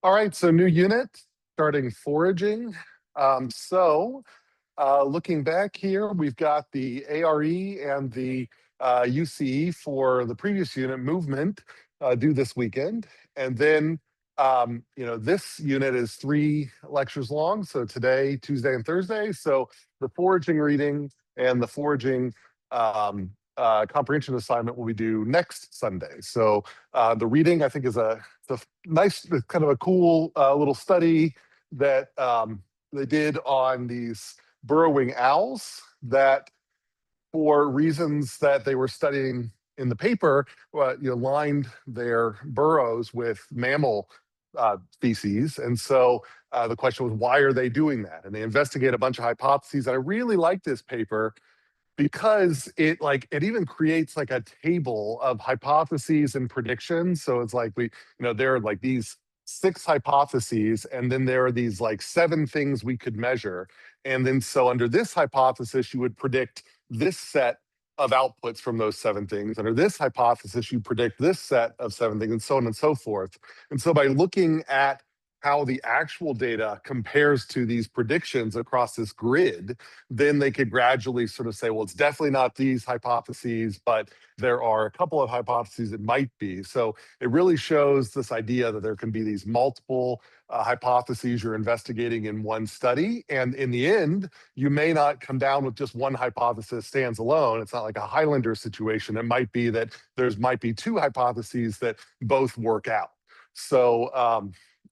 All right, so new unit, starting foraging. Looking back here, we've got the ARE and the UCE for the previous unit, movement, due this weekend. And then, this unit is 3 lectures long. So today, Tuesday, and Thursday. So the foraging reading and the foraging comprehension assignment will be due next Sunday. So the reading, I think, is a nice, kind of a cool little study that they did on these burrowing owls that, for reasons that they were studying in the paper, lined their burrows with mammal species. And so the question was, why are they doing that? And they investigate a bunch of hypotheses. And I really like this paper because it even creates like a table of hypotheses and predictions. So it's like there are like these 6 hypotheses, and then there are these like 7 things we could measure. And then so under this hypothesis, you would predict this set of outputs from those 7 things. Under this hypothesis, you predict this set of 7 things, and so on and so forth. And so by looking at how the actual data compares to these predictions across this grid, then they could gradually sort of say, well, it's definitely not these hypotheses, but there are a couple of hypotheses it might be. So it really shows this idea that there can be these multiple hypotheses you're investigating in one study. And in the end, you may not come down with just one hypothesis stands alone. It's not like a Highlander situation. It might be that might be 2 hypotheses that both work out.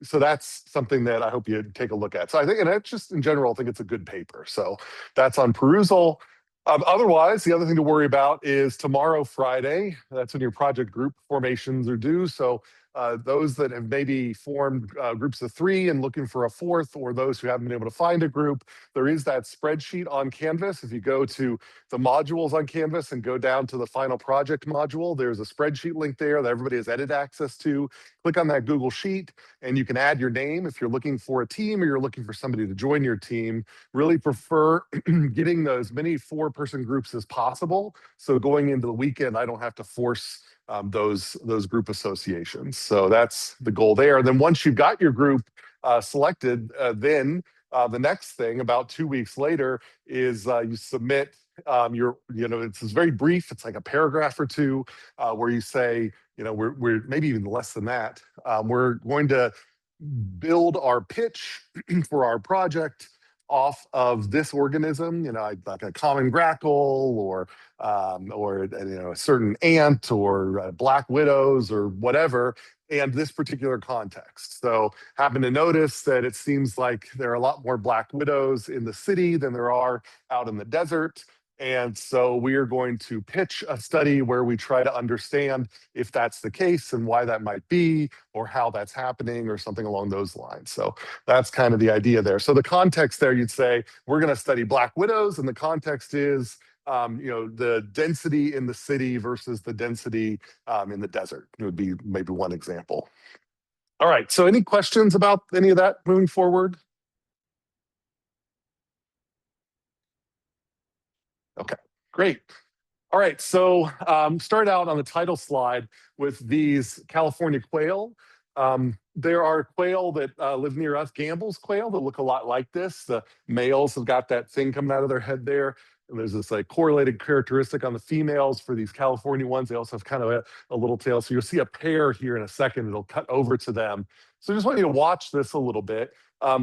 So that's something that I hope you take a look at. So I think, and I just in general think it's a good paper. So that's on perusal. Otherwise, the other thing to worry about is tomorrow, Friday. That's when your project group formations are due. So those that have maybe formed groups of 3 and looking for a 4th, or those who haven't been able to find a group, there is that spreadsheet on Canvas. If you go to the modules on Canvas and go down to the final project module, there's a spreadsheet link there that everybody has edit access to. Click on that Google Sheet, and you can add your name if you're looking for a team or you're looking for somebody to join your team. Really prefer getting as many 4-person groups as possible. So going into the weekend, I don't have to force those group associations. So that's the goal there. And then once you've got your group selected, then the next thing about 2 weeks later is you submit it's very brief. It's like a paragraph or 2 where you say, we're maybe even less than that. We're going to build our pitch for our project off of this organism, like a common grackle or a certain ant or black widows or whatever, and this particular context. So happen to notice that it seems like there are a lot more black widows in the city than there are out in the desert. And so we are going to pitch a study where we try to understand if that's the case and why that might be, or how that's happening, or something along those lines. So that's kind of the idea there. So the context there, you'd say, we're going to study black widows, and the context is the density in the city versus the density in the desert. It would be maybe one example. All right, so any questions about any of that moving forward? Okay, great. All right, so start out on the title slide with these California quail. There are quail that live near us, Gambel's quail, that look a lot like this. The males have got that thing coming out of their head there. And there's this like correlated characteristic on the females for these California ones. They also have kind of a little tail. So you'll see a pair here in a second. It'll cut over to them. So I just want you to watch this a little bit.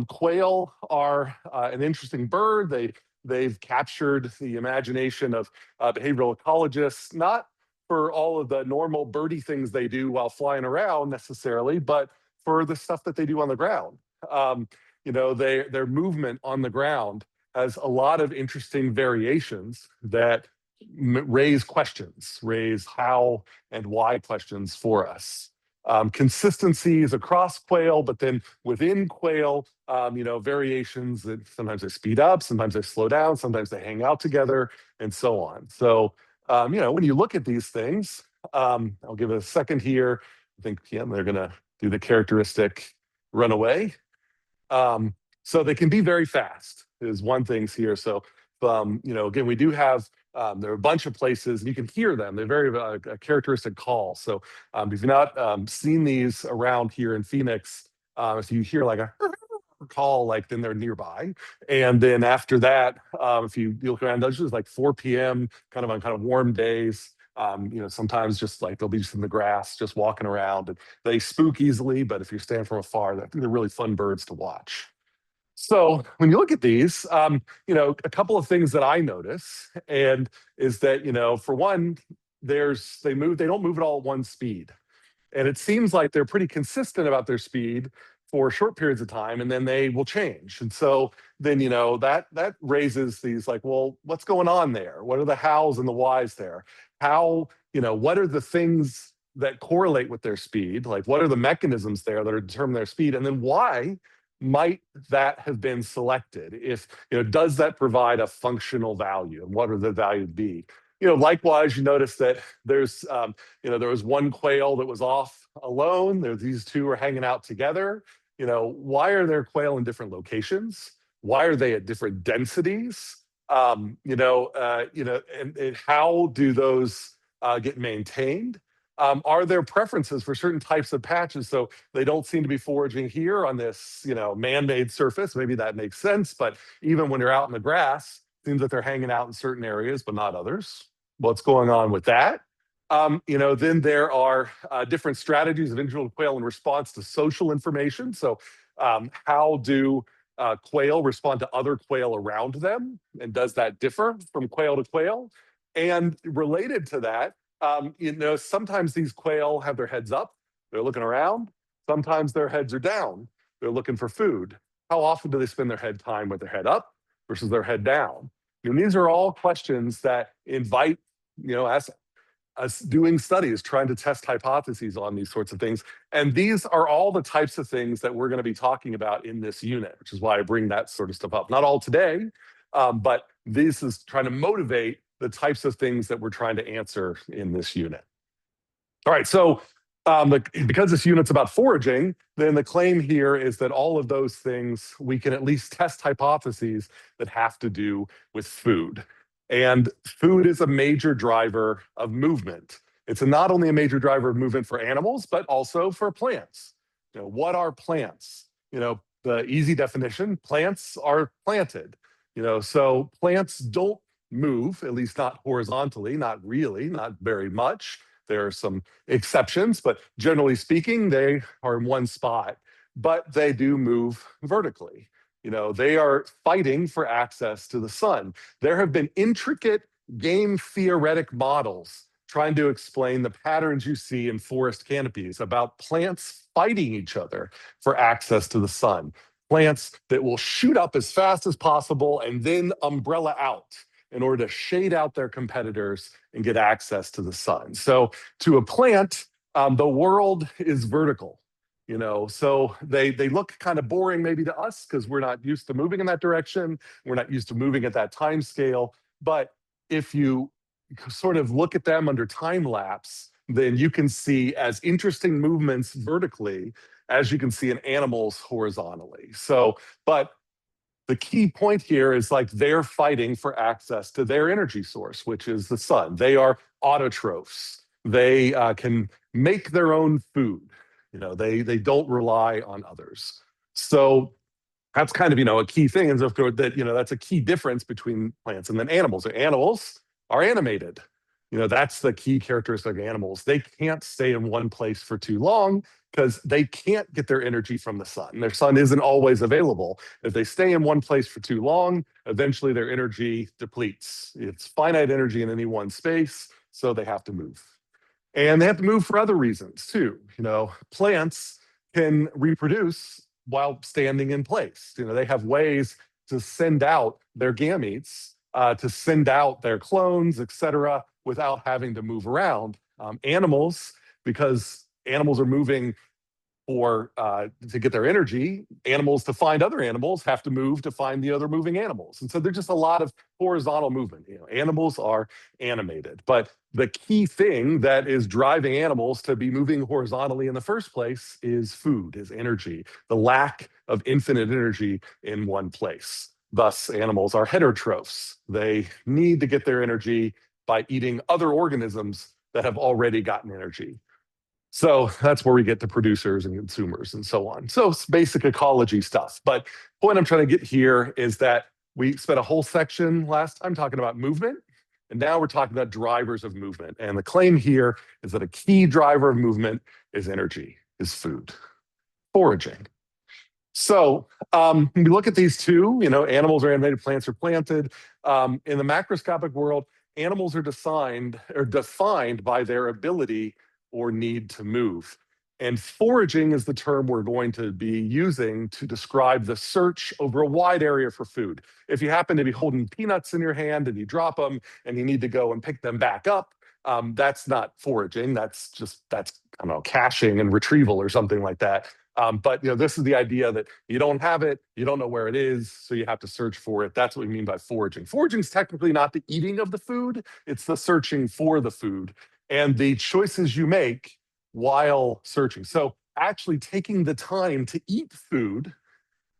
Quail are an interesting bird. They've captured the imagination of behavioral ecologists, not for all of the normal birdie things they do while flying around necessarily, but for the stuff that they do on the ground. Their movement on the ground has a lot of interesting variations that raise how and why questions for us. Consistencies across quail, but then within quail, variations that sometimes they speed up, sometimes they slow down, sometimes they hang out together, and so on. So, when you look at these things, I'll give it a second here. I think, they're going to do the characteristic runaway. So they can be very fast is one thing here. So, again, we do have, there are a bunch of places, and you can hear them. They're very a characteristic call. So if you've not seen these around here in Phoenix, If you hear like a call, like then they're nearby. And then after that, if you look around, those is like 4 p.m. kind of on kind of warm days. Sometimes just like they'll be just in the grass, just walking around, and they spook easily. But if you stand from afar, they're really fun birds to watch. So when you look at these, a couple of things that I notice, and is that for one, they don't move at all at one speed. And it seems like they're pretty consistent about their speed for short periods of time, and then they will change. And so then that raises these like, well, what's going on there? What are the hows and the whys there? How, what are the things that correlate with their speed? Like, what are the mechanisms there that are determining their speed? And then why might that have been selected? If, does that provide a functional value? And what are the value be? Likewise, you notice that there was one quail that was off alone. These two are hanging out together. Why are there quail in different locations? Why are they at different densities? And how do those get maintained? Are there preferences for certain types of patches? So they don't seem to be foraging here on this, man-made surface. Maybe that makes sense. But even when you're out in the grass, seems that they're hanging out in certain areas, but not others. What's going on with that? Then there are different strategies of individual quail in response to social information. So how do quail respond to other quail around them? And does that differ from quail to quail? And related to that, sometimes these quail have their heads up, they're looking around. Sometimes their heads are down, they're looking for food. How often do they spend their head time with their head up versus their head down? And these are all questions that invite, us doing studies, trying to test hypotheses on these sorts of things. And these are all the types of things that we're going to be talking about in this unit, which is why I bring that sort of stuff up. Not all today, but this is trying to motivate the types of things that we're trying to answer in this unit. All right, so because this unit's about foraging, then the claim here is that all of those things, we can at least test hypotheses that have to do with food. And food is a major driver of movement. It's not only a major driver of movement for animals, but also for plants. What are plants? The easy definition, plants are planted. So plants don't move, at least not horizontally, not really, not very much. There are some exceptions, but generally speaking, they are in one spot, but they do move vertically. They are fighting for access to the sun. There have been intricate game theoretic models trying to explain the patterns you see in forest canopies about plants fighting each other for access to the sun. Plants that will shoot up as fast as possible and then umbrella out in order to shade out their competitors and get access to the sun. So to a plant, the world is vertical. So they look kind of boring maybe to us because we're not used to moving in that direction. We're not used to moving at that time scale. But if you sort of look at them under time lapse, then you can see as interesting movements vertically as you can see in animals horizontally. But the key point here is like they're fighting for access to their energy source, which is the sun. They are autotrophs. They can make their own food. They don't rely on others. So that's kind of a key thing, and of course that that's a key difference between plants and then animals. Animals are animated. That's the key characteristic of animals. They can't stay in one place for too long because they can't get their energy from the sun. Their sun isn't always available. If they stay in one place for too long, eventually their energy depletes. It's finite energy in any one space, so they have to move. And they have to move for other reasons too. Plants can reproduce while standing in place. They have ways to send out their gametes, to send out their clones, et cetera, without having to move around. Animals, because animals are moving to get their energy, animals to find other animals have to move to find the other moving animals. And so there's just a lot of horizontal movement. Animals are animated. But the key thing that is driving animals to be moving horizontally in the first place is food, is energy, the lack of infinite energy in one place. Thus, animals are heterotrophs. They need to get their energy by eating other organisms that have already gotten energy. So that's where we get to producers and consumers and so on. So it's basic ecology stuff. But the point I'm trying to get here is that we spent a whole section last time talking about movement. And now we're talking about drivers of movement. And the claim here is that a key driver of movement is energy, is food, foraging. So when we look at these two, animals are animated, plants are planted. In the macroscopic world, animals are defined by their ability or need to move. And foraging is the term we're going to be using to describe the search over a wide area for food. If you happen to be holding peanuts in your hand and you drop them and you need to go and pick them back up, that's not foraging. That's I don't know, caching and retrieval or something like that. But this is the idea that you don't have it, you don't know where it is, so you have to search for it. That's what we mean by foraging. Foraging is technically not the eating of the food, it's the searching for the food and the choices you make while searching. So actually taking the time to eat food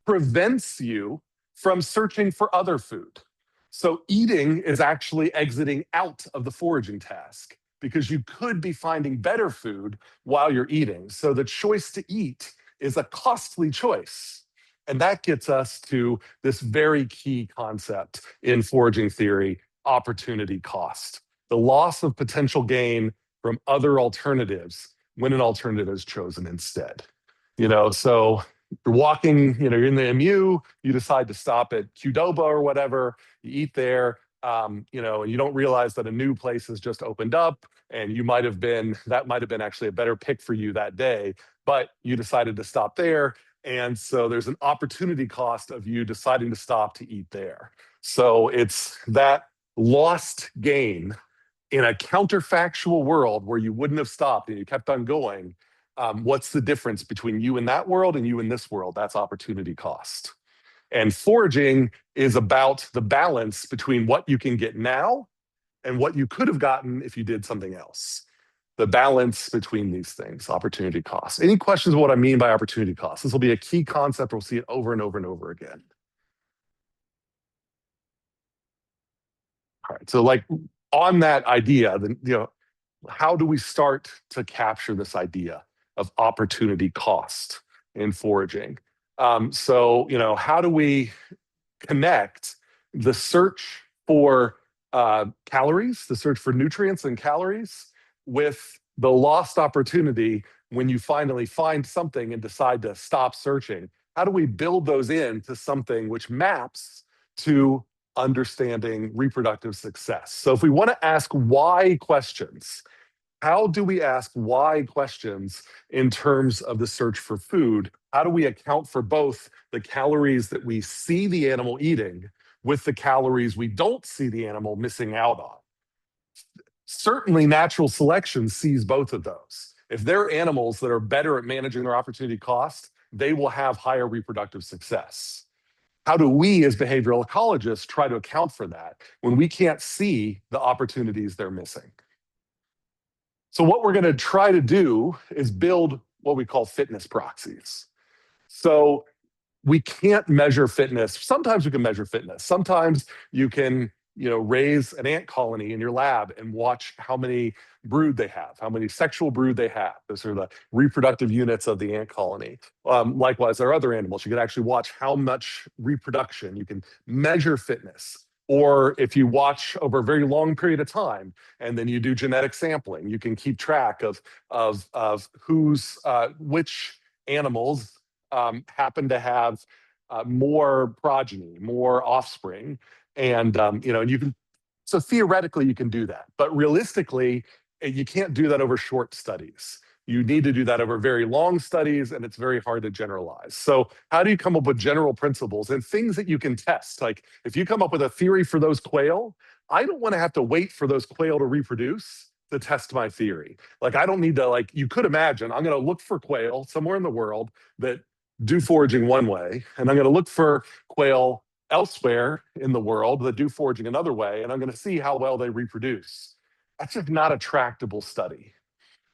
prevents you from searching for other food. So eating is actually exiting out of the foraging task because you could be finding better food while you're eating. So the choice to eat is a costly choice. And that gets us to this very key concept in foraging theory, opportunity cost. The loss of potential gain from other alternatives when an alternative is chosen instead. So you're walking, you're in the MU, you decide to stop at Qdoba or whatever, you eat there, and you don't realize that a new place has just opened up, and that might have been actually a better pick for you that day, but you decided to stop there. And so there's an opportunity cost of you deciding to stop to eat there. So it's that lost gain in a counterfactual world where you wouldn't have stopped and you kept on going. What's the difference between you in that world and you in this world? That's opportunity cost. And foraging is about the balance between what you can get now and what you could have gotten if you did something else. The balance between these things, opportunity cost. Any questions of what I mean by opportunity cost? This will be a key concept. We'll see it over and over and over again. All right, so on that idea, then how do we start to capture this idea of opportunity cost in foraging? So how do we connect the search for calories, the search for nutrients and calories, with the lost opportunity when you finally find something and decide to stop searching? How do we build those into something which maps to understanding reproductive success? So if we want to ask why questions, how do we ask why questions in terms of the search for food? How do we account for both the calories that we see the animal eating with the calories we don't see the animal missing out on? Certainly, natural selection sees both of those. If there are animals that are better at managing their opportunity cost, they will have higher reproductive success. How do we, as behavioral ecologists, try to account for that when we can't see the opportunities they're missing? So what we're going to try to do is build what we call fitness proxies. So we can't measure fitness. Sometimes we can measure fitness. Sometimes you can, raise an ant colony in your lab and watch how many brood they have, how many sexual brood they have. Those are the reproductive units of the ant colony. Likewise, there are other animals. You can actually watch how much reproduction. You can measure fitness. Or if you watch over a very long period of time, and then you do genetic sampling, you can keep track of which animals happen to have more progeny, more offspring, and you can. So theoretically, you can do that, but realistically, you can't do that over short studies. You need to do that over very long studies, and it's very hard to generalize. So how do you come up with general principles and things that you can test? Like if you come up with a theory for those quail, I don't want to have to wait for those quail to reproduce to test my theory. Like I don't need to, you could imagine, I'm going to look for quail somewhere in the world that do foraging one way, and I'm going to look for quail elsewhere in the world that do foraging another way, and I'm going to see how well they reproduce. That's just not a tractable study.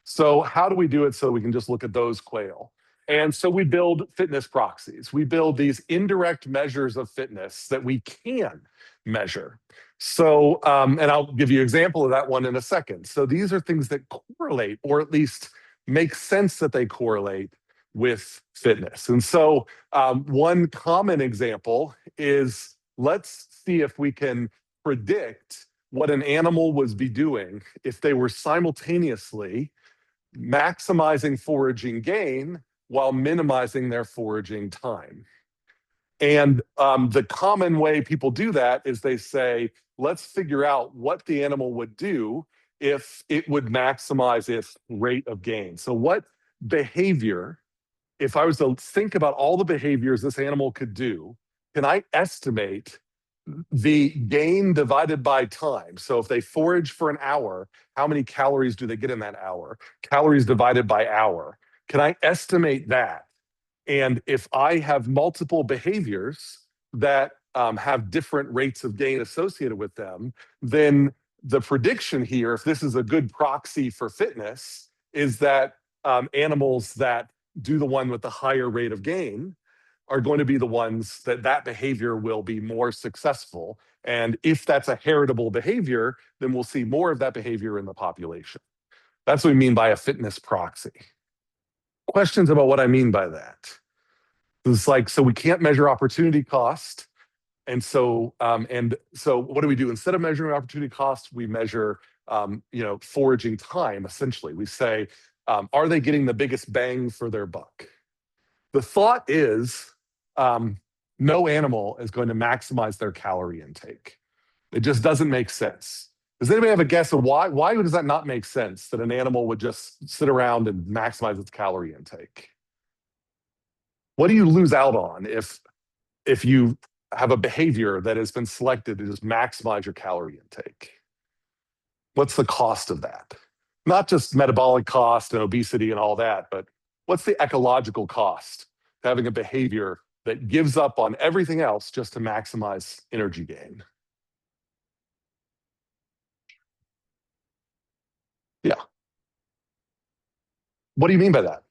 So how do we do it so we can just look at those quail? And so we build fitness proxies. We build these indirect measures of fitness that we can measure. So, and I'll give you an example of that one in a second. So these are things that correlate, or at least makes sense that they correlate with fitness. And so one common example is, let's see if we can predict what an animal would be doing if they were simultaneously maximizing foraging gain while minimizing their foraging time. And the common way people do that is they say, let's figure out what the animal would do if it would maximize its rate of gain. So what behavior, if I was to think about all the behaviors this animal could do, can I estimate the gain divided by time? So if they forage for an hour, how many calories do they get in that hour? Calories divided by hour. Can I estimate that? And if I have multiple behaviors that have different rates of gain associated with them, then the prediction here, if this is a good proxy for fitness, is that animals that do the one with the higher rate of gain are going to be the ones that behavior will be more successful. And if that's a heritable behavior, then we'll see more of that behavior in the population. That's what we mean by a fitness proxy. Questions about what I mean by that? It's like, so we can't measure opportunity cost. And so what do we do? Instead of measuring opportunity cost, we measure foraging time, essentially. We say, are they getting the biggest bang for their buck? The thought is no animal is going to maximize their calorie intake. It just doesn't make sense. Does anybody have a guess of why? Why does that not make sense that an animal would just sit around and maximize its calorie intake? What do you lose out on if you have a behavior that has been selected to just maximize your calorie intake? What's the cost of that? Not just metabolic cost and obesity and all that, but what's the ecological cost to having a behavior that gives up on everything else just to maximize energy gain? Yeah. What do you mean by that?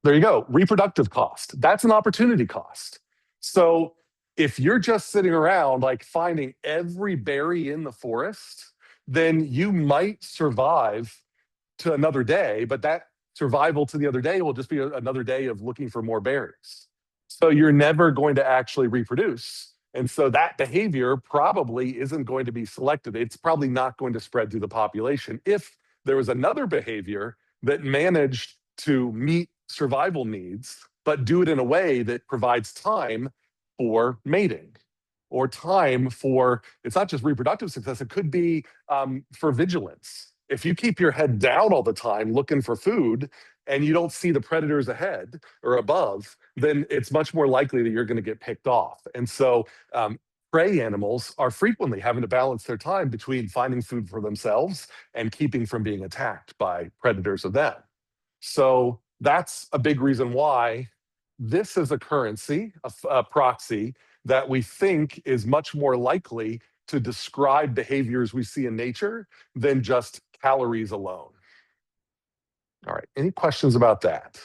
There you go. Reproductive cost. That's an opportunity cost. So if you're just sitting around like finding every berry in the forest, then you might survive to another day, but that survival to the other day will just be another day of looking for more berries. So you're never going to actually reproduce. And so that behavior probably isn't going to be selected. It's probably not going to spread through the population. If there was another behavior that managed to meet survival needs, but do it in a way that provides time for mating or time for, it's not just reproductive success, it could be for vigilance. If you keep your head down all the time looking for food and you don't see the predators ahead or above, then it's much more likely that you're going to get picked off. And so prey animals are frequently having to balance their time between finding food for themselves and keeping from being attacked by predators of them. So that's a big reason why this is a currency, a proxy, that we think is much more likely to describe behaviors we see in nature than just calories alone. All right, any questions about that?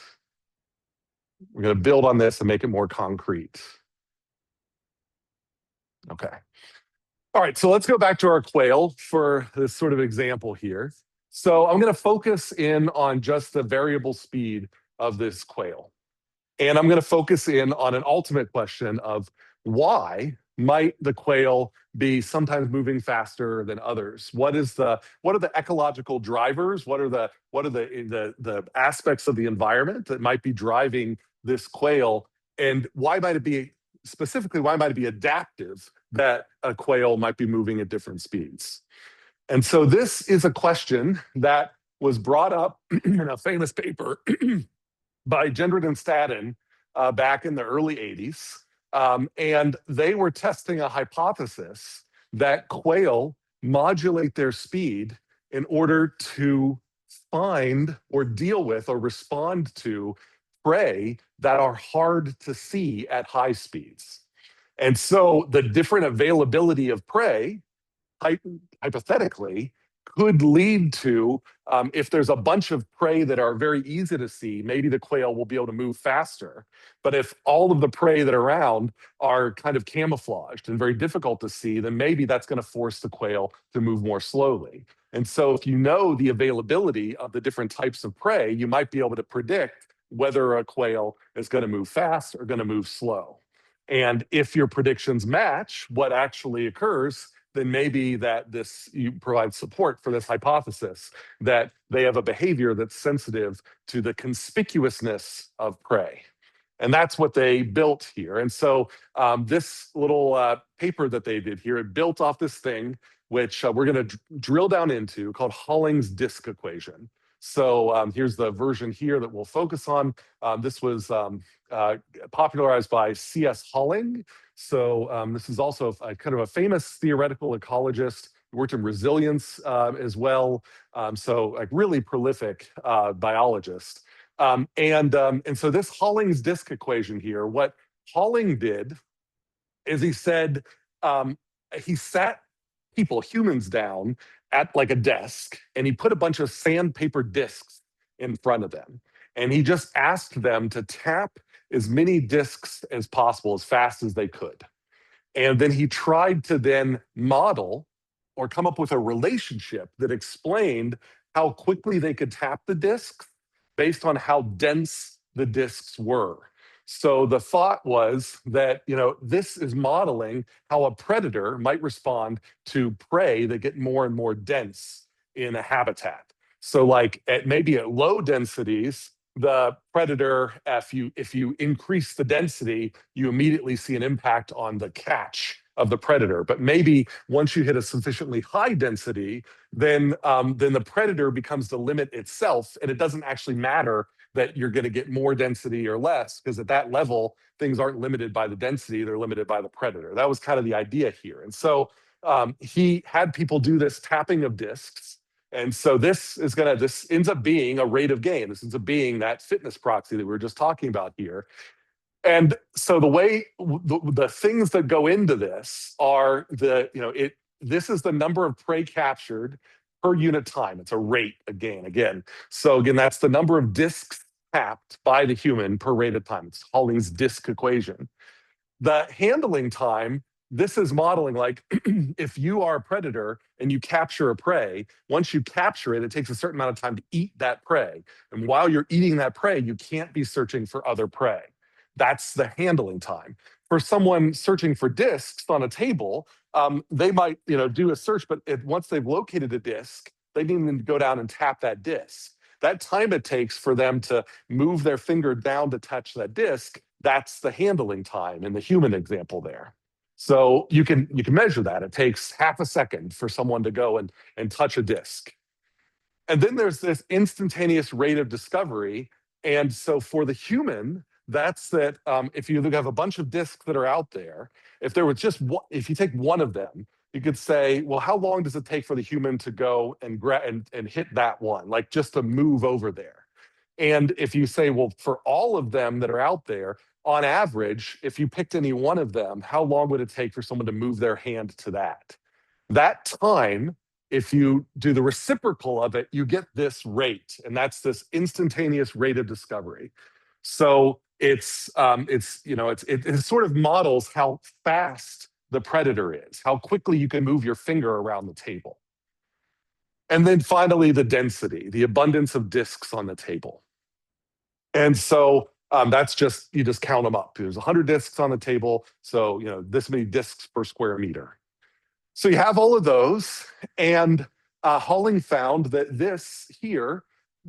We're going to build on this and make it more concrete. Okay. All right, so let's go back to our quail for this sort of example here. So I'm going to focus in on just the variable speed of this quail. And I'm going to focus in on an ultimate question of why might the quail be sometimes moving faster than others? What are the ecological drivers? What are the aspects of the environment that might be driving this quail? And why might it be adaptive that a quail might be moving at different speeds? And so this is a question that was brought up in a famous paper by Gendron and Stadden back in the early 80s. And they were testing a hypothesis that quail modulate their speed in order to find or deal with or respond to prey that are hard to see at high speeds. And so the different availability of prey, hypothetically, could lead to, if there's a bunch of prey that are very easy to see, maybe the quail will be able to move faster. But if all of the prey that are around are kind of camouflaged and very difficult to see, then maybe that's going to force the quail to move more slowly. And so if you know the availability of the different types of prey, you might be able to predict whether a quail is going to move fast or going to move slow. And if your predictions match what actually occurs, then maybe you provide support for this hypothesis that they have a behavior that's sensitive to the conspicuousness of prey. And that's what they built here. And so this little paper that they did here, it built off this thing, which we're going to drill down into, called Holling's disk equation. So here's the version here that we'll focus on. This was popularized by C.S. Holling. So this is also kind of a famous theoretical ecologist. He worked in resilience as well. So like really prolific biologist. And so this Holling's disk equation here, what Holling did is he said, he sat humans down at like a desk, and he put a bunch of sandpaper discs in front of them. And he just asked them to tap as many discs as possible, as fast as they could. And then he tried to then model or come up with a relationship that explained how quickly they could tap the discs based on how dense the discs were. So the thought was that, this is modeling how a predator might respond to prey that get more and more dense in a habitat. So like maybe at low densities, the predator, if you increase the density, you immediately see an impact on the catch of the predator. But maybe once you hit a sufficiently high density, then the predator becomes the limit itself, and it doesn't actually matter that you're going to get more density or less, because at that level, things aren't limited by the density, they're limited by the predator. That was kind of the idea here. And so he had people do this tapping of discs. And so this ends up being a rate of gain. This ends up being that fitness proxy that we were just talking about here. And so the things that go into this are this is the number of prey captured per unit time. It's a rate of gain again. So again, that's the number of discs tapped by the human per rate of time. It's Holling's disk equation. The handling time, this is modeling like if you are a predator and you capture a prey, once you capture it, it takes a certain amount of time to eat that prey. And while you're eating that prey, you can't be searching for other prey. That's the handling time. For someone searching for discs on a table, they might do a search, but once they've located a disc, they need to go down and tap that disc. That time it takes for them to move their finger down to touch that disc, that's the handling time in the human example there. So you can measure that. It takes half a second for someone to go and touch a disc. And then there's this instantaneous rate of discovery. And so for the human, that's that if you have a bunch of discs that are out there, if you take one of them, you could say, well, how long does it take for the human to go and hit that one, like just to move over there? And if you say, well, for all of them that are out there, on average, if you picked any one of them, how long would it take for someone to move their hand to that? That time, if you do the reciprocal of it, you get this rate, and that's this instantaneous rate of discovery. So it sort of models how fast the predator is, how quickly you can move your finger around the table. And then finally, the density, the abundance of discs on the table. And so you just count them up. There's 100 discs on the table, so this many discs per square meter. So you have all of those, and Holling found that this here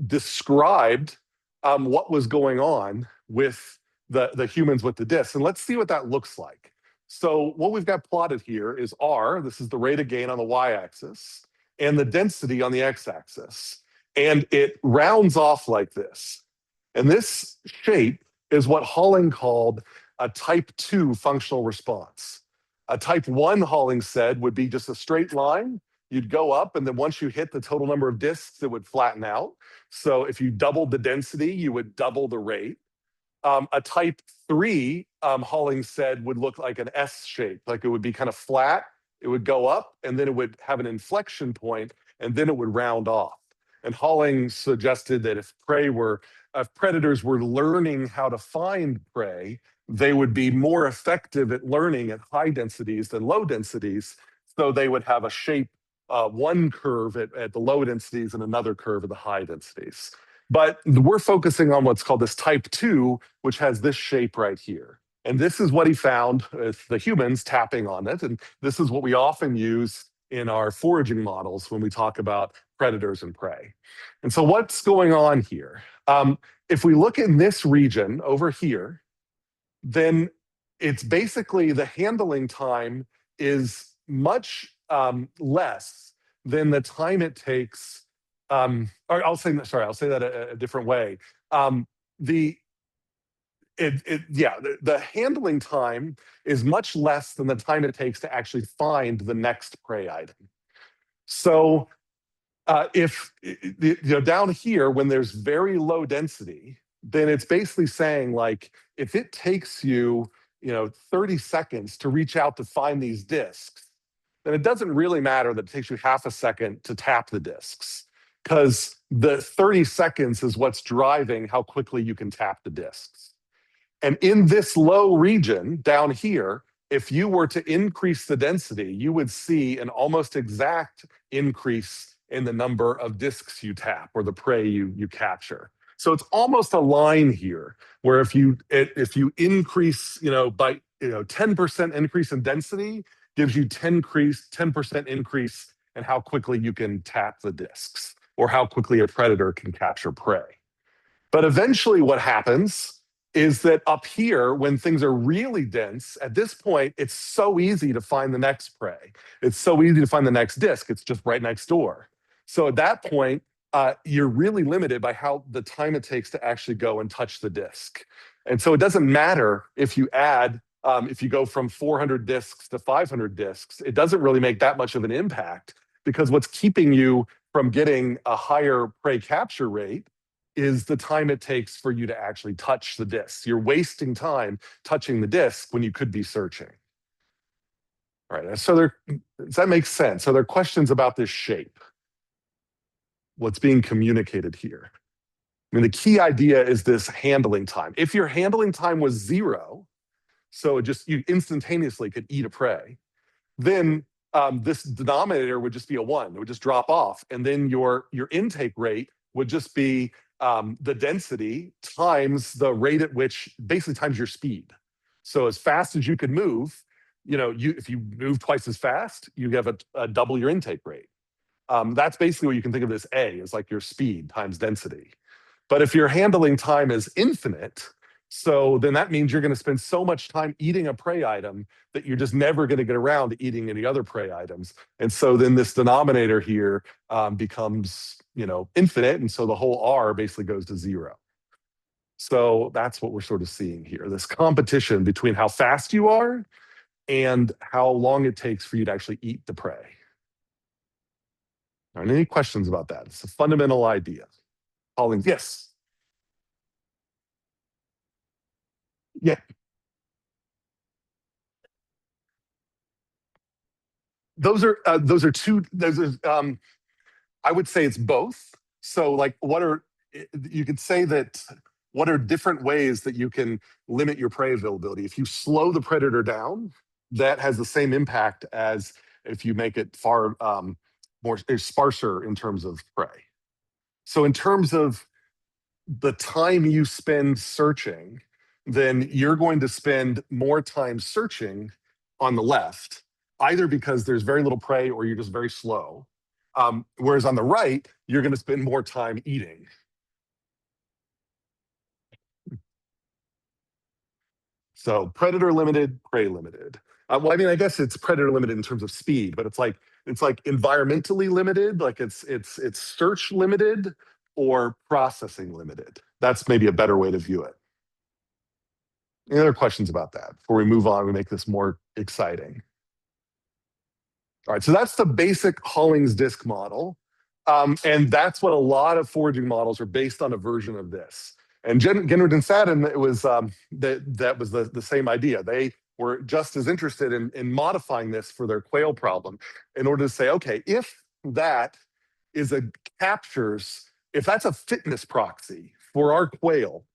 described what was going on with the humans with the discs. And let's see what that looks like. So what we've got plotted here is R, this is the rate of gain on the y-axis, and the density on the x-axis. And it rounds off like this. And this shape is what Holling called a type 2 functional response. A type 1, Holling said, would be just a straight line. You'd go up, and then once you hit the total number of discs, it would flatten out. So if you doubled the density, you would double the rate. A type 3, Holling said, would look like an S shape, like it would be kind of flat, It would go up, and then it would have an inflection point, and then it would round off. And Halling suggested that if predators were learning how to find prey, they would be more effective at learning at high densities than low densities. So they would have a shape, one curve at the low densities and another curve at the high densities. But we're focusing on what's called this type 2, which has this shape right here. And this is what he found with the humans tapping on it. And this is what we often use in our foraging models when we talk about predators and prey. And so what's going on here? If we look in this region over here, then it's basically the handling time is much less than the time it takes. Or I'll say that a different way. The handling time is much less than the time it takes to actually find the next prey item. So if down here, when there's very low density, then it's basically saying, like, if it takes you 30 seconds to reach out to find these discs, then it doesn't really matter that it takes you half a second to tap the discs, because the 30 seconds is what's driving how quickly you can tap the discs. And in this low region down here, if you were to increase the density, you would see an almost exact increase in the number of discs you tap or the prey you capture. So it's almost a line here where if you increase, by 10% increase in density gives you 10% increase in how quickly you can tap the discs or how quickly a predator can capture prey. But eventually what happens is that up here, when things are really dense, at this point, it's so easy to find the next prey. It's so easy to find the next disc. It's just right next door. So at that point, you're really limited by how the time it takes to actually go and touch the disc. And so it doesn't matter if you if you go from 400 discs to 500 discs, it doesn't really make that much of an impact, because what's keeping you from getting a higher prey capture rate is the time it takes for you to actually touch the disc. You're wasting time touching the disc when you could be searching. All right, so does that make sense? Are there questions about this shape? What's being communicated here? I mean, the key idea is this handling time. If your handling time was 0, so you instantaneously could eat a prey, then this denominator would just be a 1. It would just drop off. And then your intake rate would just be the density times the rate at which, basically times your speed. So as fast as you could move, if you move twice as fast, you have a double your intake rate. That's basically what you can think of as A, is like your speed times density. But if your handling time is infinite, so then that means you're going to spend so much time eating a prey item that you're just never going to get around to eating any other prey items. And so then this denominator here becomes, infinite. And so the whole R basically goes to 0. So that's what we're sort of seeing here, this competition between how fast you are and how long it takes for you to actually eat the prey. All right, any questions about that? It's a fundamental idea. Pauline, yes. Yeah. Those are two. I would say it's both. So, like, you could say that what are different ways that you can limit your prey availability? If you slow the predator down, that has the same impact as if you make it far more sparser in terms of prey. So, in terms of the time you spend searching, then you're going to spend more time searching on the left, either because there's very little prey or you're just very slow. Whereas on the right, you're going to spend more time eating. So predator limited, prey limited. Well, I mean, I guess it's predator limited in terms of speed, but it's like environmentally limited, like it's search limited or processing limited. That's maybe a better way to view it. Any other questions about that before we move on? We make this more exciting. All right, so that's the basic Holling's disk model. And that's what a lot of foraging models are based on, a version of this. And Genrud and Sadin, it was that was the same idea. They were just as interested in modifying this for their quail problem in order to say, okay, if that is a captures, if that's a fitness proxy for our quail,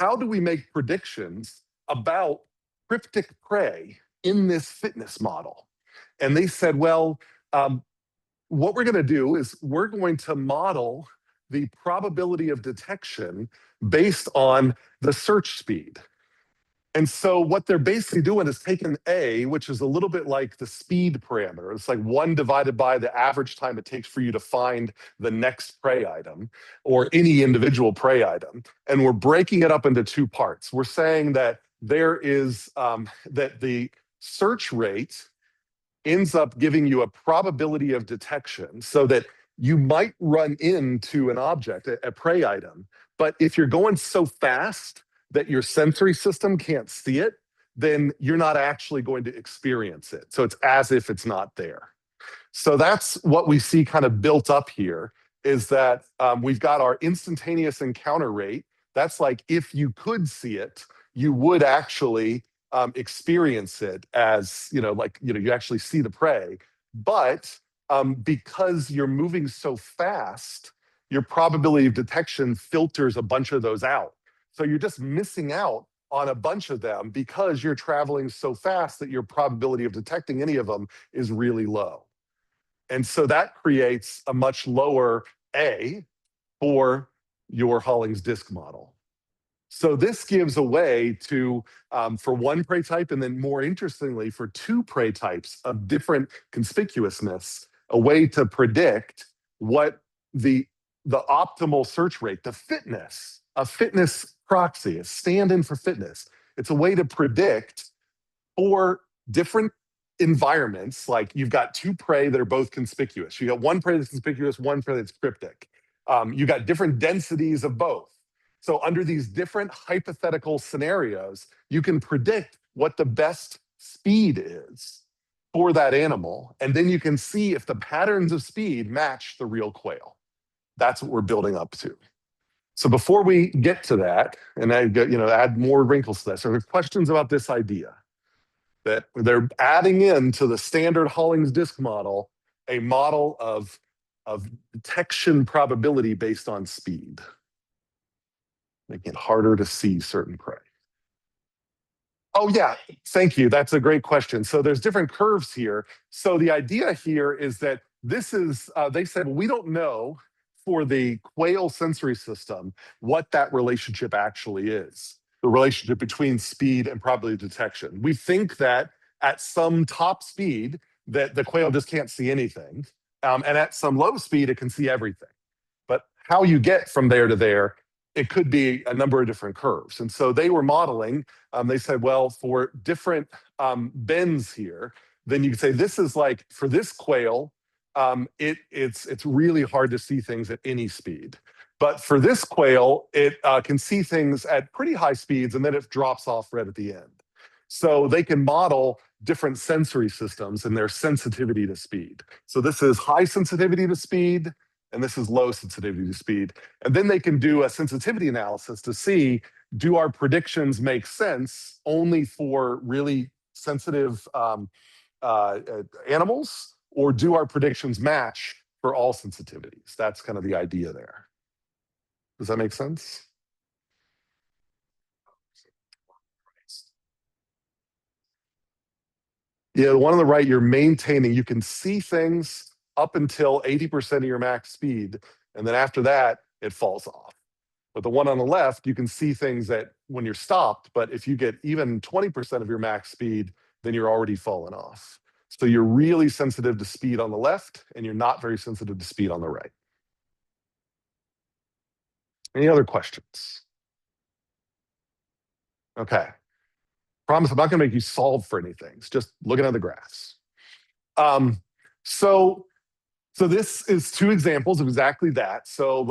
how do we make predictions about cryptic prey in this fitness model? And they said, well, what we're going to do is we're going to model the probability of detection based on the search speed. And so what they're basically doing is taking A, which is a little bit like the speed parameter. It's like 1 divided by the average time it takes for you to find the next prey item or any individual prey item. And we're breaking it up into 2 parts. We're saying that there is, that the search rate ends up giving you a probability of detection so that you might run into an object, a prey item. But if you're going so fast that your sensory system can't see it, then you're not actually going to experience it. So it's as if it's not there. So that's what we see kind of built up here is that we've got our instantaneous encounter rate. That's like if you could see it, you would actually experience it as, like, you actually see the prey. But because you're moving so fast, your probability of detection filters a bunch of those out. So you're just missing out on a bunch of them because you're traveling so fast that your probability of detecting any of them is really low. And so that creates a much lower A for your Hollings disk model. So this gives a way to, for one prey type, and then more interestingly, for 2 prey types of different conspicuousness, a way to predict what the optimal search rate, the fitness, a fitness proxy, a stand-in for fitness. It's a way to predict for different environments, like you've got 2 prey that are both conspicuous. You got 1 prey that's conspicuous, 1 prey that's cryptic. You got different densities of both. So under these different hypothetical scenarios, you can predict what the best speed is for that animal. And then you can see if the patterns of speed match the real quail. That's what we're building up to. So before we get to that, and add more wrinkles to this, are there questions about this idea? That they're adding into the standard Hollings disk model a model of detection probability based on speed, making it harder to see certain prey. Oh yeah, thank you. That's a great question. So there's different curves here. So the idea here is that this is, they said, we don't know for the quail sensory system what that relationship actually is, the relationship between speed and probability of detection. We think that at some top speed that the quail just can't see anything, and at some low speed it can see everything. But how you get from there to there, it could be a number of different curves. And so they were modeling, they said, well, for different bends here, then you could say this is like, for this quail, it's really hard to see things at any speed. But for this quail, it can see things at pretty high speeds, and then it drops off right at the end. So they can model different sensory systems and their sensitivity to speed. So this is high sensitivity to speed, and this is low sensitivity to speed. And then they can do a sensitivity analysis to see, do our predictions make sense only for really sensitive animals, or do our predictions match for all sensitivities? That's kind of the idea there. Does that make sense? Yeah, the one on the right, you're maintaining, you can see things up until 80% of your max speed, and then after that, it falls off. But the one on the left, you can see things that when you're stopped, but if you get even 20% of your max speed, then you're already falling off. So you're really sensitive to speed on the left, and you're not very sensitive to speed on the right. Any other questions? Okay. Promise I'm not going to make you solve for anything. It's just looking at the graphs. So this is 2 examples of exactly that. So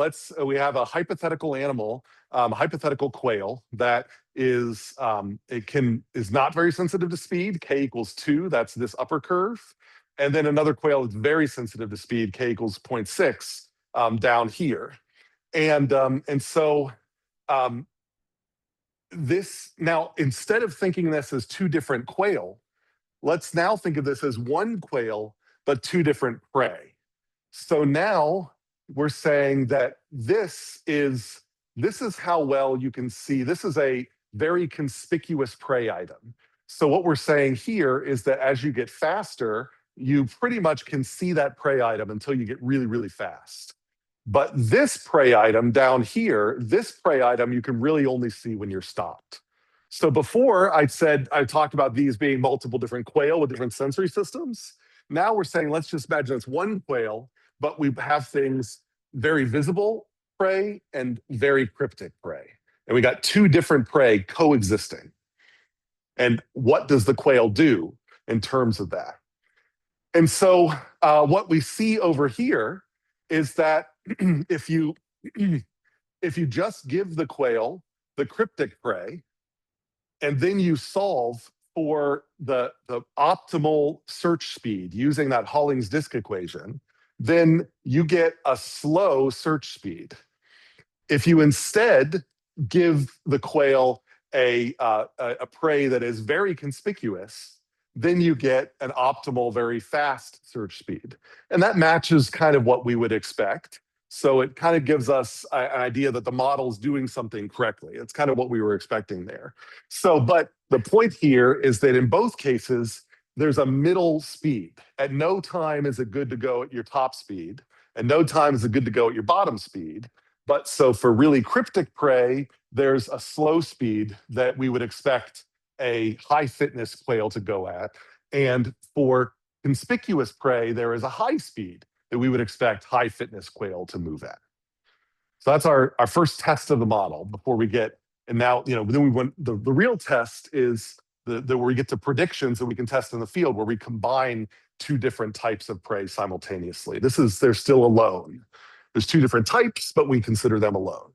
we have a hypothetical animal, hypothetical quail that is not very sensitive to speed. K equals 2. That's this upper curve. And then another quail is very sensitive to speed. K equals 0.6 down here. And so this now, instead of thinking this as two different quail, let's now think of this as one quail, but two different prey. So now we're saying that this is how well you can see. This is a very conspicuous prey item. So what we're saying here is that as you get faster, you pretty much can see that prey item until you get really, really fast. But this prey item down here, this prey item you can really only see when you're stopped. So before I talked about these being multiple different quail with different sensory systems. Now we're saying, let's just imagine it's one quail, but we have things very visible prey and very cryptic prey. And we got two different prey coexisting. And what does the quail do in terms of that? And so what we see over here is that if you just give the quail the cryptic prey, and then you solve for the optimal search speed using that Holling's disk equation, then you get a slow search speed. If you instead give the quail a prey that is very conspicuous, then you get an optimal, very fast search speed. And that matches kind of what we would expect. So it kind of gives us an idea that the model's doing something correctly. It's kind of what we were expecting there. So, but the point here is that in both cases, there's a middle speed. At no time is it good to go at your top speed, and no time is it good to go at your bottom speed. But so for really cryptic prey, there's a slow speed that we would expect a high fitness quail to go at. And for conspicuous prey, there is a high speed that we would expect high fitness quail to move at. So that's our first test of the model before we get, and now, then we want, the real test is where we get to predictions that we can test in the field, where we combine two different types of prey simultaneously. They're still alone. There's two different types, but we consider them alone.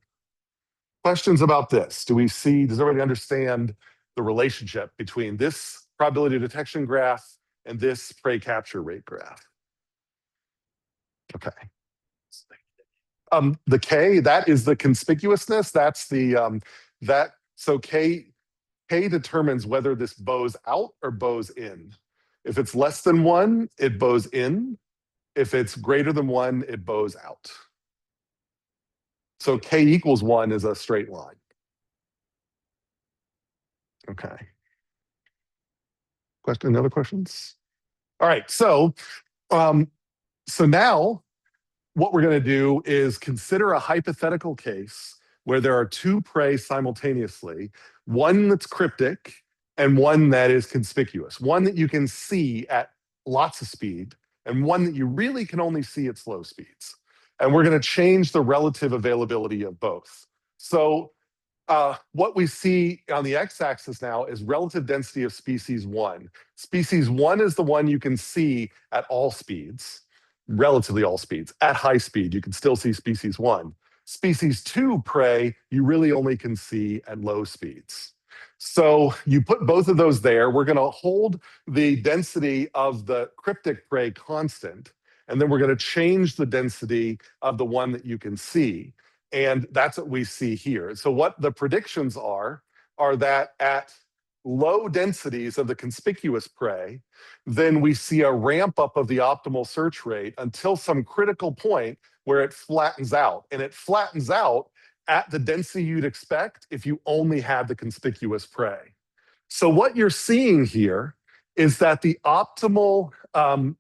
Questions about this? Does everybody understand the relationship between this probability detection graph and this prey capture rate graph? Okay. The K, that is the conspicuousness. That's the so K determines whether this bows out or bows in. If it's less than 1, it bows in. If it's greater than 1, it bows out. So K equals 1 is a straight line. Okay. Any other questions? All right, so now what we're going to do is consider a hypothetical case where there are two prey simultaneously, one that's cryptic and one that is conspicuous, one that you can see at lots of speed and one that you really can only see at slow speeds. And we're going to change the relative availability of both. So what we see on the x-axis now is relative density of species 1. Species 1 is the one you can see at all speeds, relatively all speeds. At high speed, you can still see species 1. Species 2 prey, you really only can see at low speeds. So you put both of those there. We're going to hold the density of the cryptic prey constant, and then we're going to change the density of the one that you can see. And that's what we see here. So what the predictions are that at low densities of the conspicuous prey, then we see a ramp up of the optimal search rate until some critical point where it flattens out. And it flattens out at the density you'd expect if you only had the conspicuous prey. So what you're seeing here is that the optimal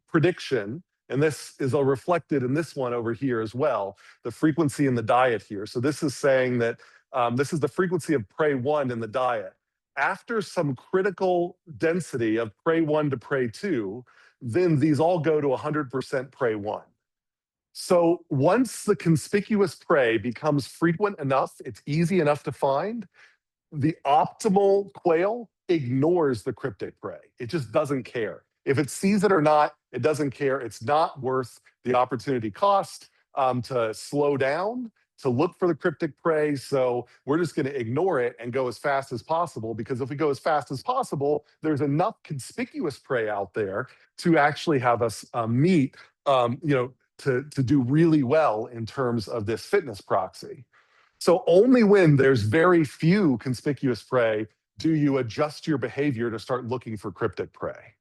prediction, and this is reflected in this one over here as well, the frequency in the diet here. So this is saying that this is the frequency of prey 1 in the diet. After some critical density of prey 1 to prey 2, then these all go to 100% prey 1. So once the conspicuous prey becomes frequent enough, it's easy enough to find, the optimal quail ignores the cryptic prey. It just doesn't care. If it sees it or not, it doesn't care. It's not worth the opportunity cost to slow down, to look for the cryptic prey. So we're just going to ignore it and go as fast as possible, because if we go as fast as possible, there's enough conspicuous prey out there to actually have us to do really well in terms of this fitness proxy. So only when there's very few conspicuous prey do you adjust your behavior to start looking for cryptic prey.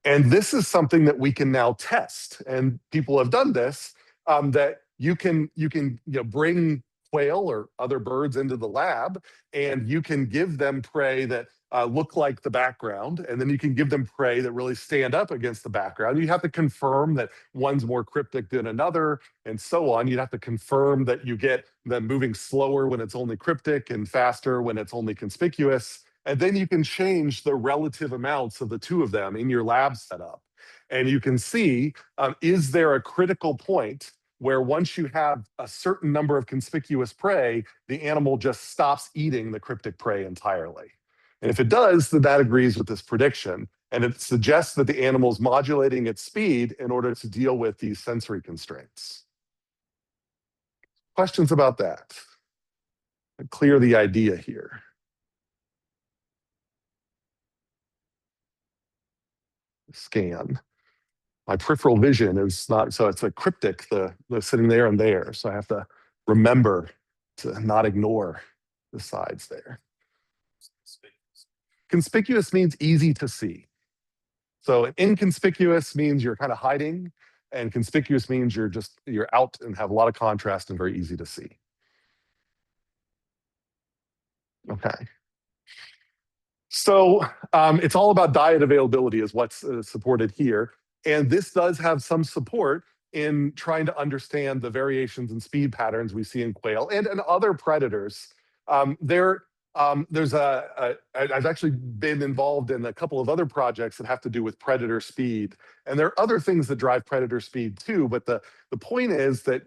And this is something that we can now test. And people have done this, that you can bring quail or other birds into the lab, and you can give them prey that look like the background, and then you can give them prey that really stand up against the background. You have to confirm that one's more cryptic than another, and so on. You'd have to confirm that you get them moving slower when it's only cryptic and faster when it's only conspicuous. And then you can change the relative amounts of the two of them in your lab setup. And you can see, is there a critical point where once you have a certain number of conspicuous prey, the animal just stops eating the cryptic prey entirely. And if it does, then that agrees with this prediction. And it suggests that the animal is modulating its speed in order to deal with these sensory constraints. Questions about that? Clear the idea here. Scan. My peripheral vision is not, so it's a cryptic, the sitting there and there. So I have to remember to not ignore the sides there. Conspicuous means easy to see. So inconspicuous means you're kind of hiding, and conspicuous means you're out and have a lot of contrast and very easy to see. Okay. So it's all about diet availability is what's supported here. And this does have some support in trying to understand the variations in speed patterns we see in quail and other predators. I've actually been involved in a couple of other projects that have to do with predator speed. And there are other things that drive predator speed too. But the point is that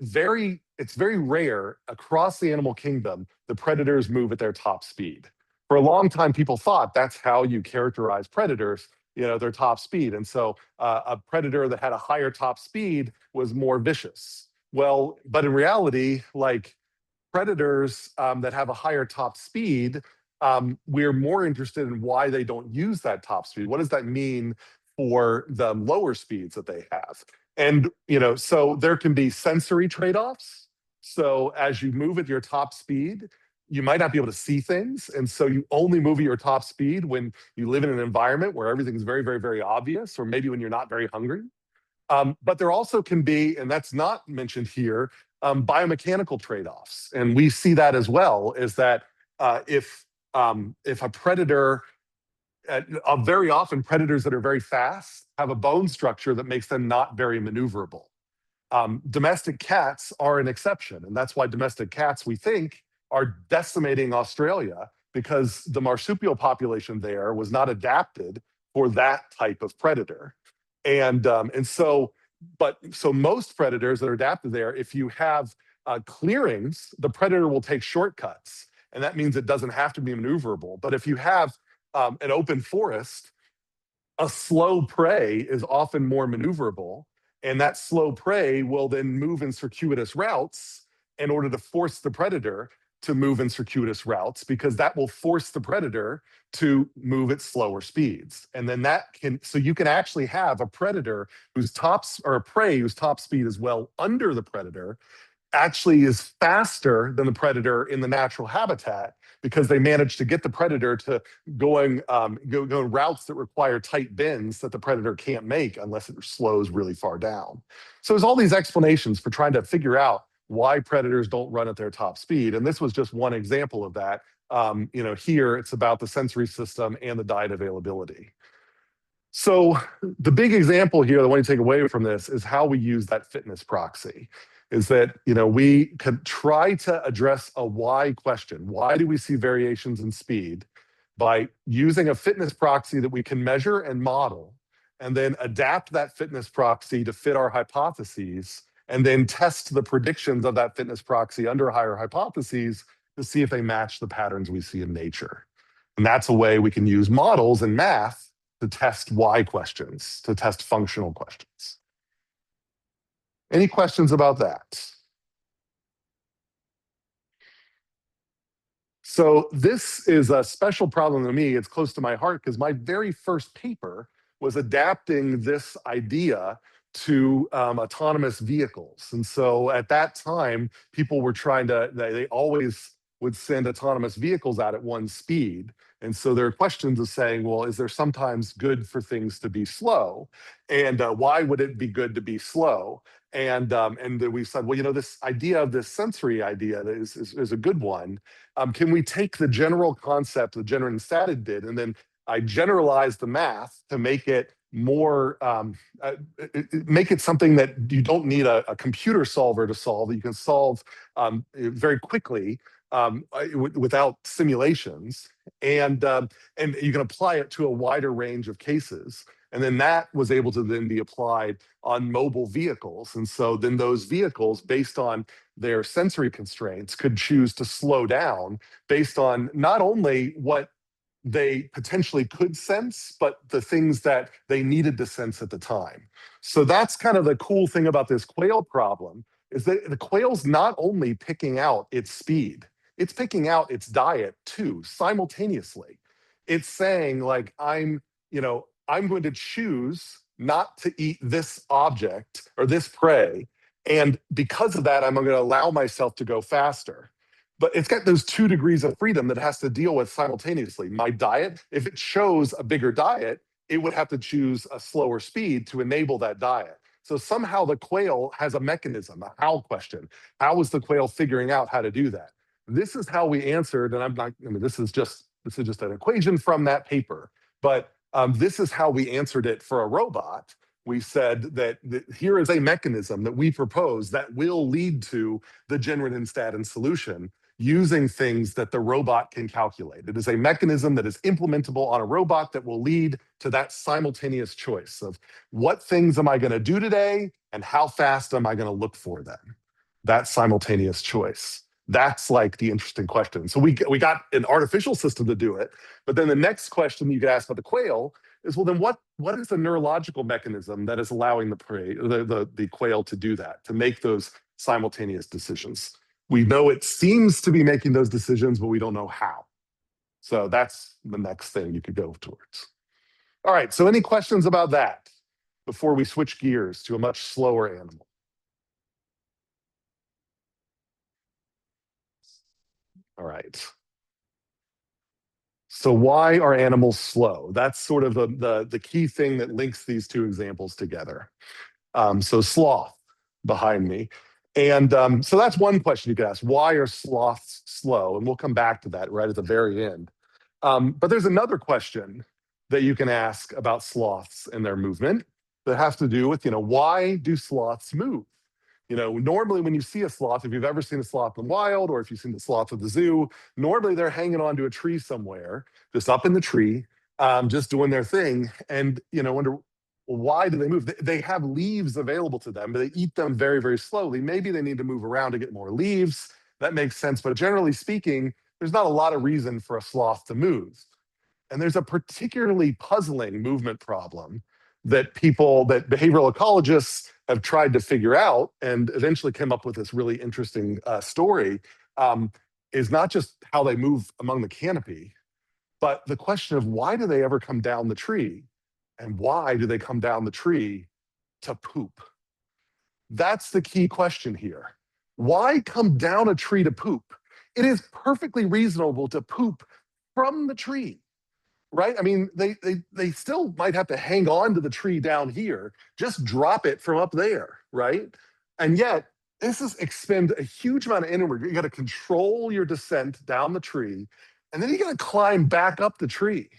it's very rare across the animal kingdom the predators move at their top speed. For a long time, people thought that's how you characterize predators, their top speed. And so a predator that had a higher top speed was more vicious. Well, but in reality, like predators that have a higher top speed, we're more interested in why they don't use that top speed. What does that mean for the lower speeds that they have? And, so there can be sensory trade-offs. So as you move at your top speed, you might not be able to see things. And so you only move at your top speed when you live in an environment where everything's very, very, very obvious, or maybe when you're not very hungry. But there also can be, and that's not mentioned here, biomechanical trade-offs. And we see that as well, is that if a predator, very often predators that are very fast have a bone structure that makes them not very maneuverable. Domestic cats are an exception. And that's why domestic cats, we think, are decimating Australia, because the marsupial population there was not adapted for that type of predator. And so most predators that are adapted there, if you have clearings, the predator will take shortcuts. And that means it doesn't have to be maneuverable. But if you have an open forest, a slow prey is often more maneuverable. And that slow prey will then move in circuitous routes in order to force the predator to move in circuitous routes, because that will force the predator to move at slower speeds. And then so you can actually have a predator or a prey whose top speed is well under the predator, actually is faster than the predator in the natural habitat, because they managed to get the predator to going routes that require tight bends that the predator can't make unless it slows really far down. So there's all these explanations for trying to figure out why predators don't run at their top speed. And this was just one example of that. Here it's about the sensory system and the diet availability. So the big example here that I want to take away from this is how we use that fitness proxy. Is that we could try to address a why question. Why do we see variations in speed? By using a fitness proxy that we can measure and model, and then adapt that fitness proxy to fit our hypotheses, and then test the predictions of that fitness proxy under higher hypotheses to see if they match the patterns we see in nature. And that's a way we can use models and math to test why questions, to test functional questions. Any questions about that? So this is a special problem to me. It's close to my heart because my very first paper was adapting this idea to autonomous vehicles. And so at that time, people were trying to, they always would send autonomous vehicles out at one speed. And so there are questions of saying, well, is there sometimes good for things to be slow? And why would it be good to be slow? And then we said, well, this idea of this sensory idea is a good one. Can we take the general concept that Jenner and Staddard did, and then I generalized the math to make it more, make it something that you don't need a computer solver to solve, that you can solve very quickly without simulations, and you can apply it to a wider range of cases. And then that was able to then be applied on mobile vehicles. And so then those vehicles, based on their sensory constraints, could choose to slow down based on not only what they potentially could sense, but the things that they needed to sense at the time. So that's kind of the cool thing about this quail problem, is that the quail's not only picking out its speed, it's picking out its diet too, simultaneously. It's saying, like, I'm going to choose not to eat this object or this prey. And because of that, I'm going to allow myself to go faster. But it's got those 2 degrees of freedom that it has to deal with simultaneously. My diet, if it chose a bigger diet, it would have to choose a slower speed to enable that diet. So somehow the quail has a mechanism, a how question. How is the quail figuring out how to do that? This is how we answered, and this is just an equation from that paper, but this is how we answered it for a robot. We said that here is a mechanism that we propose that will lead to the Jenner and Staddard solution using things that the robot can calculate. It is a mechanism that is implementable on a robot that will lead to that simultaneous choice of what things am I going to do today and how fast am I going to look for them. That simultaneous choice. That's like the interesting question. So we got an artificial system to do it, but then the next question you could ask about the quail is, well, then what is the neurological mechanism that is allowing the quail to do that, to make those simultaneous decisions? We know it seems to be making those decisions, but we don't know how. So that's the next thing you could go towards. All right, so any questions about that before we switch gears to a much slower animal? All right. So why are animals slow? That's sort of the key thing that links these 2 examples together. So sloth behind me. And so that's one question you could ask. Why are sloths slow? And we'll come back to that right at the very end. But there's another question that you can ask about sloths and their movement that has to do with, why do sloths move? Normally when you see a sloth, if you've ever seen a sloth in the wild, or if you've seen the sloth at the zoo, normally they're hanging onto a tree somewhere, just up in the tree, just doing their thing. And, wonder, why do they move? They have leaves available to them, but they eat them very, very slowly. Maybe they need to move around to get more leaves. That makes sense. But generally speaking, there's not a lot of reason for a sloth to move. And there's a particularly puzzling movement problem that behavioral ecologists have tried to figure out and eventually came up with this really interesting story, is not just how they move among the canopy, but the question of why do they ever come down the tree? And why do they come down the tree to poop? That's the key question here. Why come down a tree to poop? It is perfectly reasonable to poop from the tree, right? I mean, they still might have to hang on to the tree down here, just drop it from up there, right? And yet, this is expend a huge amount of energy. You got to control your descent down the tree, and then you got to climb back up the tree.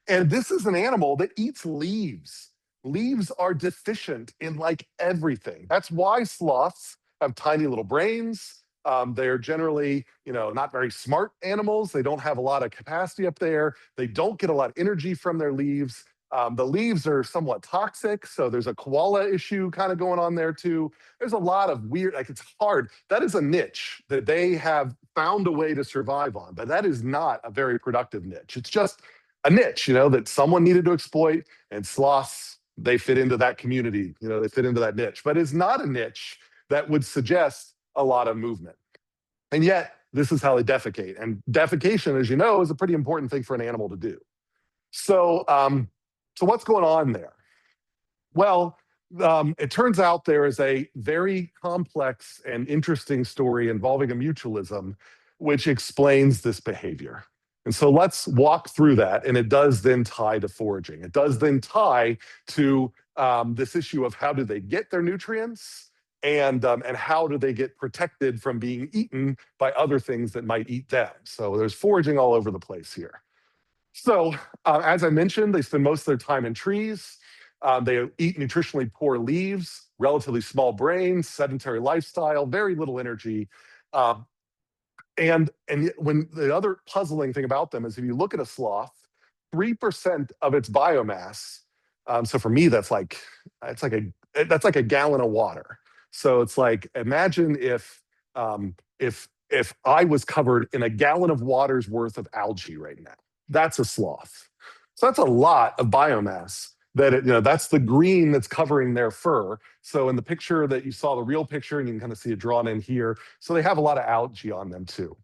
And this is an animal that eats leaves. Leaves are deficient in like everything. That's why sloths have tiny little brains. They're generally, not very smart animals. They don't have a lot of capacity up there. They don't get a lot of energy from their leaves. The leaves are somewhat toxic, so there's a koala issue kind of going on there too. There's a lot of weird, it's hard. That is a niche that they have found a way to survive on, but that is not a very productive niche. It's just a niche, that someone needed to exploit, and sloths, they fit into that community, they fit into that niche. But it's not a niche that would suggest a lot of movement. And yet, this is how they defecate. And defecation, as you know, is a pretty important thing for an animal to do. So what's going on there? Well, It turns out there is a very complex and interesting story involving a mutualism, which explains this behavior. And so let's walk through that. And it does then tie to foraging. It does then tie to this issue of how do they get their nutrients and how do they get protected from being eaten by other things that might eat them. So there's foraging all over the place here. So as I mentioned, they spend most of their time in trees. They eat nutritionally poor leaves, relatively small brains, sedentary lifestyle, very little energy. Um, and when the other puzzling thing about them is if you look at a sloth, 3% of its biomass. So for me, it's like a gallon of water. So it's like imagine if I was covered in a gallon of water's worth of algae right now. That's a sloth. So that's a lot of biomass. That's the green that's covering their fur. So in the picture that you saw, the real picture, and you can kind of see it drawn in here. So they have a lot of algae on them too.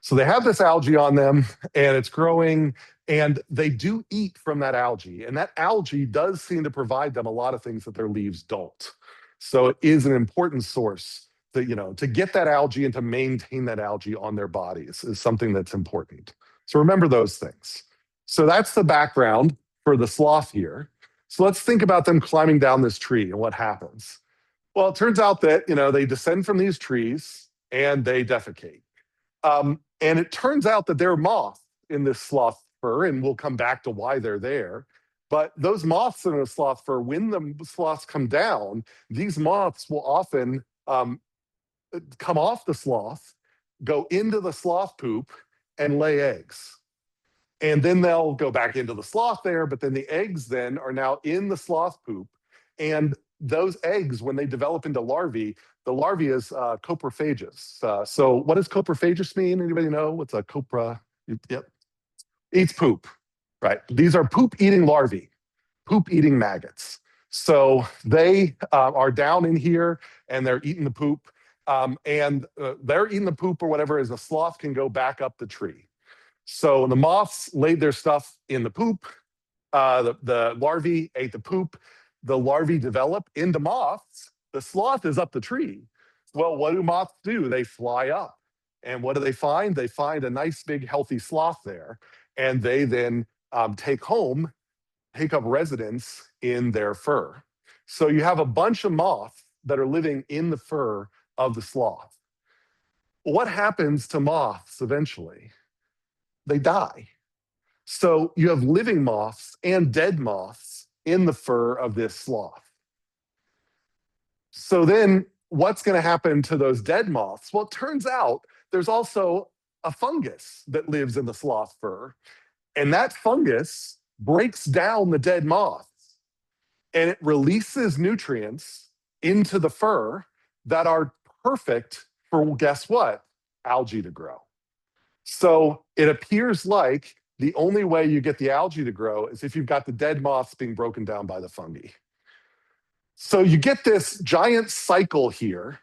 So they have this algae on them and it's growing and they do eat from that algae. And that algae does seem to provide them a lot of things that their leaves don't. So it is an important source to get that algae and to maintain that algae on their bodies is something that's important. So remember those things. So that's the background for the sloth here. So let's think about them climbing down this tree and what happens. Well, it turns out that, they descend from these trees and they defecate. And it turns out that there are moths in this sloth fur, and we'll come back to why they're there. But those moths in a sloth fur, when the sloths come down, these moths will often come off the sloth, go into the sloth poop, and lay eggs. And then they'll go back into the sloth there, but then the eggs then are now in the sloth poop. And those eggs, when they develop into larvae, the larvae is coprophagous. So what does coprophagous mean? Anybody know? What's a copra? Yep. Eats poop, right? These are poop-eating larvae, poop-eating maggots. So they are down in here and they're eating the poop. And they're eating the poop or whatever as the sloth can go back up the tree. So the moths laid their stuff in the poop. The larvae ate the poop. The larvae develop into moths. The sloth is up the tree. Well, what do moths do? They fly up. And what do they find? They find a nice, big, healthy sloth there. And they then take up residence in their fur. So you have a bunch of moths that are living in the fur of the sloth. What happens to moths eventually? They die. So you have living moths and dead moths in the fur of this sloth. So then what's going to happen to those dead moths? Well, it turns out there's also a fungus that lives in the sloth fur. And that fungus breaks down the dead moths and it releases nutrients into the fur that are perfect for, guess what? Algae to grow. So it appears like the only way you get the algae to grow is if you've got the dead moths being broken down by the fungi. So you get this giant cycle here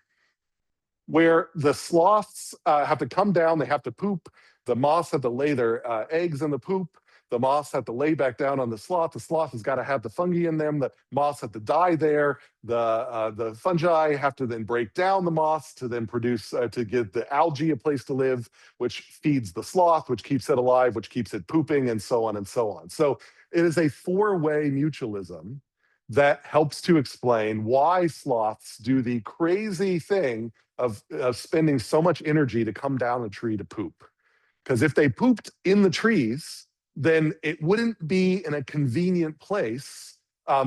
where the sloths have to come down, they have to poop, the moths have to lay their eggs in the poop, the moths have to lay back down on the sloth has got to have the fungi in them, the moths have to die there, the fungi have to then break down the moths to then produce, to give the algae a place to live, which feeds the sloth, which keeps it alive, which keeps it pooping, and so on and so on. So it is a four-way mutualism that helps to explain why sloths do the crazy thing of spending so much energy to come down a tree to poop. Because if they pooped in the trees, then it wouldn't be in a convenient place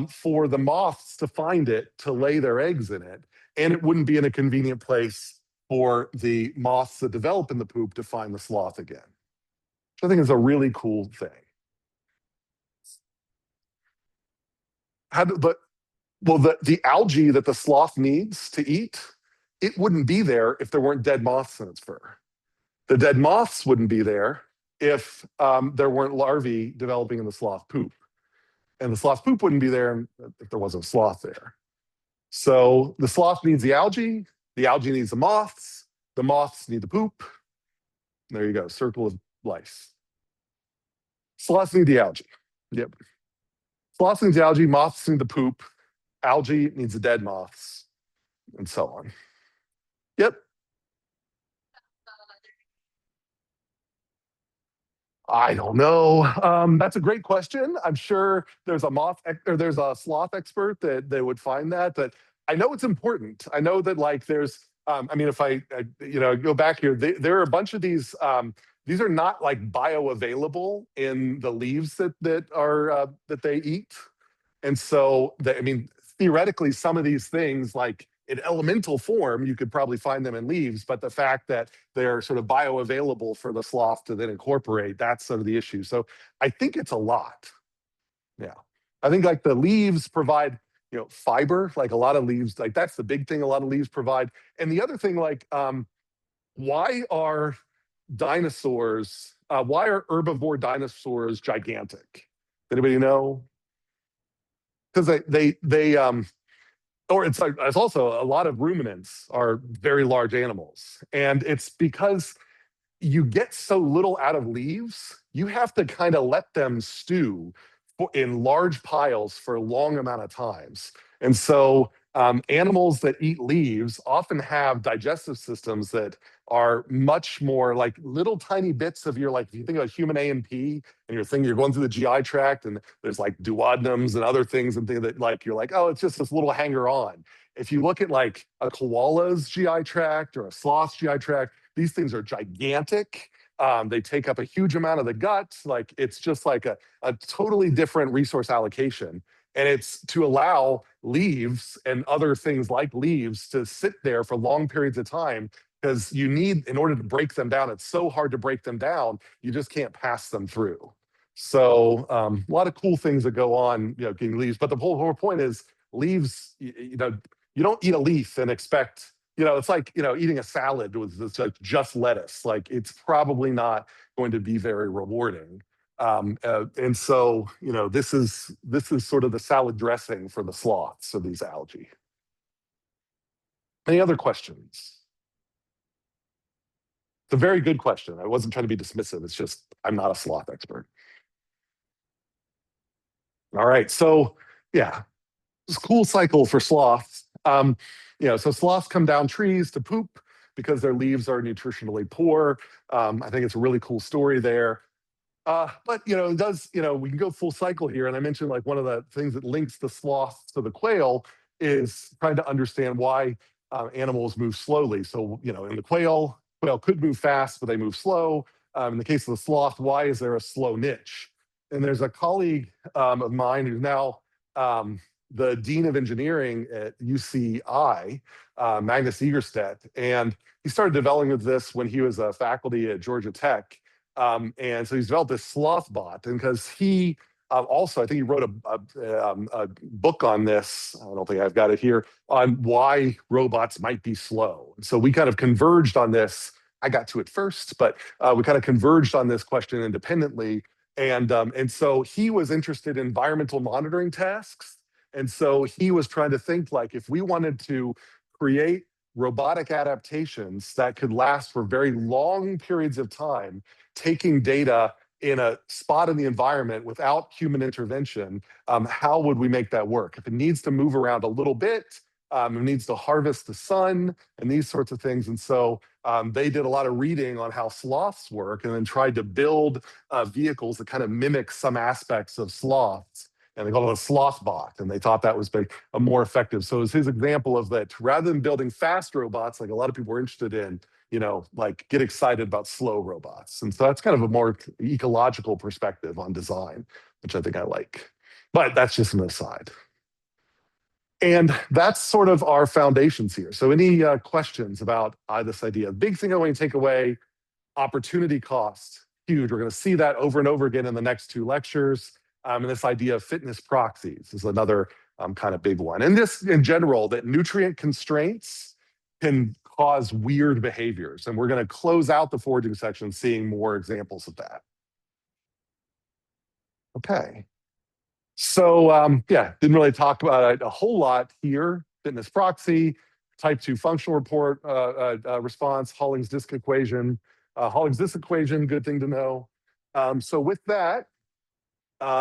for the moths to find it, to lay their eggs in it. And it wouldn't be in a convenient place for the moths that develop in the poop to find the sloth again. Which I think is a really cool thing. The algae that the sloth needs to eat, it wouldn't be there if there weren't dead moths in its fur. The dead moths wouldn't be there if there weren't larvae developing in the sloth poop. And the sloth poop wouldn't be there if there wasn't a sloth there. So the sloth needs the algae needs the moths need the poop. There you go, circle of life. Sloths need the algae. Yep. Sloths need the algae, moths need the poop. algae needs the dead moths, and so on. Yep. I don't know. That's a great question. I'm sure there's a or there's a sloth expert that would find that. But I know it's important. I know that like there's. I mean, if I go back here, there are a bunch of these. These are not like bioavailable in the leaves that they eat. And so, I mean, theoretically, some of these things, like in elemental form, you could probably find them in leaves, but the fact that they're sort of bioavailable for the sloth to then incorporate, that's sort of the issue. So I think it's a lot. Yeah. I think like the leaves provide, fiber, like a lot of leaves, like that's the big thing a lot of leaves provide. And the other thing, like, why are why are herbivore dinosaurs gigantic? Anybody know? Because or it's also a lot of ruminants are very large animals, and it's because you get so little out of leaves, you have to kind of let them stew in large piles for a long amount of times. And so animals that eat leaves often have digestive systems that are much more like little tiny bits of your, like, if you think about human A&P and you're going through the GI tract and there's like duodenums and other things and things that like, you're like, oh, it's just this little hanger on. If you look at like a koala's GI tract or a sloth's GI tract, these things are gigantic. They take up a huge amount of the gut. Like it's just like a totally different resource allocation. And it's to allow leaves and other things like leaves to sit there for long periods of time because you need, in order to break them down, it's so hard to break them down, you just can't pass them through. So a lot of cool things that go on, getting leaves. But the whole point is leaves, you don't eat a leaf and expect, it's like, eating a salad with just lettuce. Like it's probably not going to be very rewarding. And so, this is sort of the salad dressing for the sloths of these algae. Any other questions? It's a very good question. I wasn't trying to be dismissive. It's just, I'm not a sloth expert. All right. So yeah, it's a cool cycle for sloths. So sloths come down trees to poop because their leaves are nutritionally poor. I think it's a really cool story there. But it does, we can go full cycle here. And I mentioned like one of the things that links the sloth to the quail is trying to understand why animals move slowly. So, in the quail could move fast, but they move slow. In the case of the sloth, why is there a slow niche? And there's a colleague of mine who's now the dean of engineering at UCI, Magnus Egerstedt, and he started developing this when he was a faculty at Georgia Tech. And so he's developed this sloth bot, and because he also, I think he wrote a book on this. I don't think I've got it here on why robots might be slow. So we kind of converged on this. I got to it first, but we kind of converged on this question independently. And so he was interested in environmental monitoring tasks. And so he was trying to think like if we wanted to create robotic adaptations that could last for very long periods of time, taking data in a spot in the environment without human intervention, how would we make that work? If it needs to move around a little bit, it needs to harvest the sun and these sorts of things. And so they did a lot of reading on how sloths work and then tried to build vehicles that kind of mimic some aspects of sloths. And they called it a sloth bot, and they thought that was a more effective. So it was his example of that rather than building fast robots, like a lot of people were interested in, like get excited about slow robots. And so that's kind of a more ecological perspective on design, which I think I like. But that's just an aside. And that's sort of our foundations here. So any questions about this idea? The big thing I want to take away, opportunity cost, huge. We're going to see that over and over again in the next two lectures. And this idea of fitness proxies is another kind of big one. And this in general, that nutrient constraints can cause weird behaviors. And we're going to close out the foraging section seeing more examples of that. Okay. So didn't really talk about it a whole lot here. Fitness proxy, type 2 functional report response, Holling's disk equation. Holling's disk equation, good thing to know. So with that,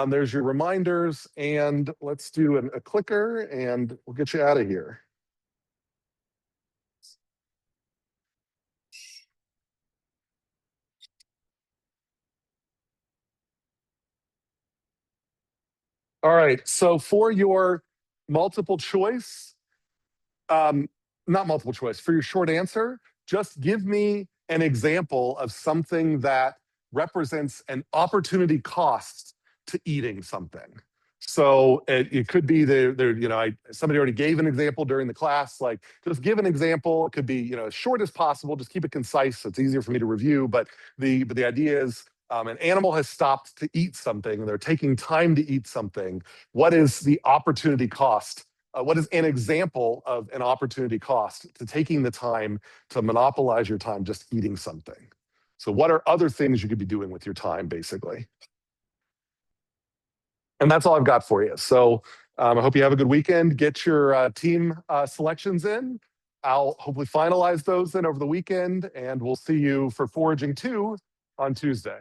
There's your reminders, and let's do a clicker, and we'll get you out of here. All right, so for your multiple choice, not multiple choice, for your short answer, just give me an example of something that represents an opportunity cost to eating something. So it could be somebody already gave an example during the class. Like, just give an example. It could be as short as possible. Just keep it concise, so it's easier for me to review. But the idea is, an animal has stopped to eat something, and they're taking time to eat something. What is the opportunity cost? What is an example of an opportunity cost to taking the time to monopolize your time just eating something? So what are other things you could be doing with your time, basically? And that's all I've got for you. So I hope you have a good weekend. Get your team selections in. I'll hopefully finalize those then over the weekend, and we'll see you for Foraging 2 on Tuesday.